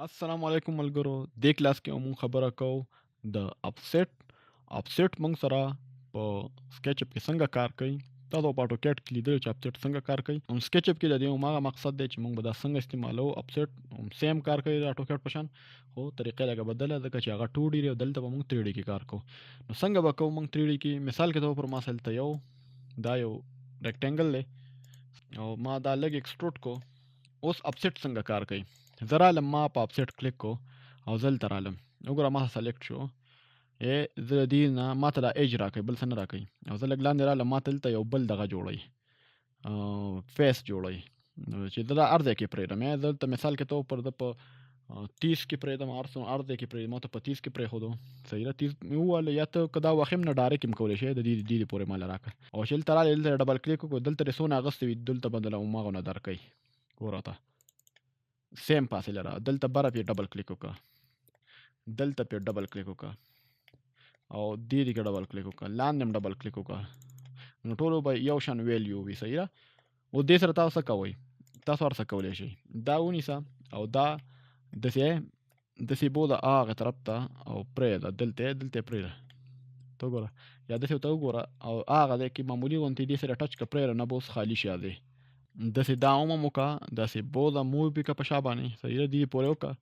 السلام علیکم ملګرو. دې کلاس کې موږ خبره کوو د اپسیټ موږ سره په سکیچ اپ کې څنګه کار کوي. تاسو په اټوکیډ کې لیدل چې اپسیټ څنګه کار کوي. سکیچ اپ کې د دې هماغه مقصد دی چې موږ به دا څنګه استعمالو. اپسیټ سیم کار کوي د اټوکیډ په شان، خو طریقې لږه بدله ځکه چې هغه 2D دی او دلته به موږ 3D کې کار کوو. نو څنګه به کوو موږ 3D کې؟ مثال کې طور پر ما دلته دا یو ریکټنګل دی او ما دا لږ ایکسټروډ کو. اوس اپسیټ څنګه کار کوي؟ زه رالم، ما په اپسیټ کلیک کو او زه دلته رالم. وګوره ما سلیکټ شو. زه د دې نه ما ته دا ایج راکوي، بل څه نه راکوي. او زه لږ لاندې رالم، ما ته دلته یو بل دغه جوړوي، فیس جوړوي. نو چې زه دا هر ځای کې پرېږدم. زه دلته مثال کې طور پر زه په 30 کې پرېږدم، هر ځای کې پرېږدم. ما ته په 30 کې پرېښودو. صحیح ده، 30 مې وویل. یا ته که دا وخیم نه ډایرکټ هم کولی شې، د دې پورې ماله راکړه. او چې دلته رالې دلته ډبل کلیک وکړو، دلته دې څونه اخیستې وي دلته به دله هماغونه درکوي. ګوره ته سیم فاصله را. دلته بره پې ډبل کلیک وکړه، دلته پې ډبل کلیک وکړه او دې کې ډبل کلیک وکړه، لاندې هم ډبل کلیک وکړه. نو ټولو به یو شان ویلیو وي. صحیح ده. او دې سره تاسو څه کوئ؟ تاسو هر څه کولی شئ. دا ونیسه او دا داسې بوځه هغه طرف ته او پرېږده، دلته یې پرېږده. ته وګوره، یا داسې ورته وګوره او هغه ځای کې معمولي غوندې دې سره ټچ کړه، پرېږده، نه به اوس خالي شي دی. داسې دا هم وکړه، داسې بوځه موو پې کړه په شا باندې. صحیح ده، دې پورې وکړه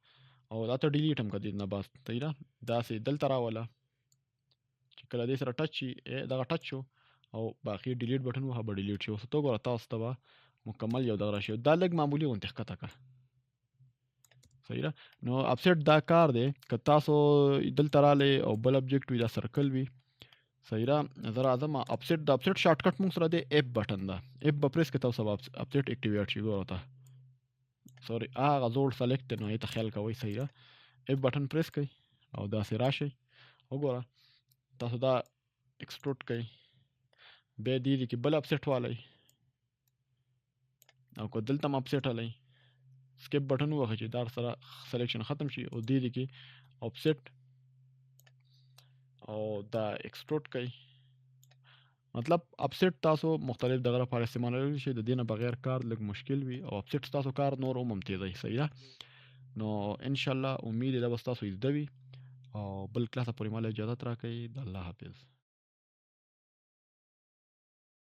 او دا ته ډیلیټ هم کړه دې نه بعد. صحیح ده. داسې دلته راوله چې کله دې سره ټچ شي، دغه ټچ شو او باقي ډیلیټ بټن وهه، به ډیلیټ شي. اوس ته وګوره تاسو ته به مکمل یو دغه راشي. دا لږ معمولي غوندې ښکته کړه. صحیح ده. نو اپسیټ دا کار دی. که تاسو دلته رالی او بل ابجیکټ وي، دا سرکل وي. صحیح ده. زه راځم. د اپسیټ شارټ کټ موږ سره دی اف بټن ده. اف به پریس کړئ، تاسو به اپسیټ اکټیویټ شي. ګوره ته سوري، هغه زوړ سلیکټ دی، نو هغې ته خیال کوئ. صحیح ده. اف بټن پریس کړئ او داسې راشئ. وګوره تاسو دا ایکسټروډ کړئ، بیا دې کې بل اپسیټ والئ او که دلته هم اپسیټ هلئ، سکیپ بټن ووهئ چې دا سره سلیکشن ختم شي. او دې کې اپسیټ او دا ایکسټروډ کړئ. مطلب اپسیټ تاسو مختلف دغه لپاره استعمالولی شئ. د دې نه بغیر کار لږ مشکل وي او اپسیټ ستاسو کار نور هم تیزوي. صحیح ده. نو انشاءالله امید ده به ستاسو زده وي او بل کلاس پورې ماله اجازت راکړئ. د الله حافظ.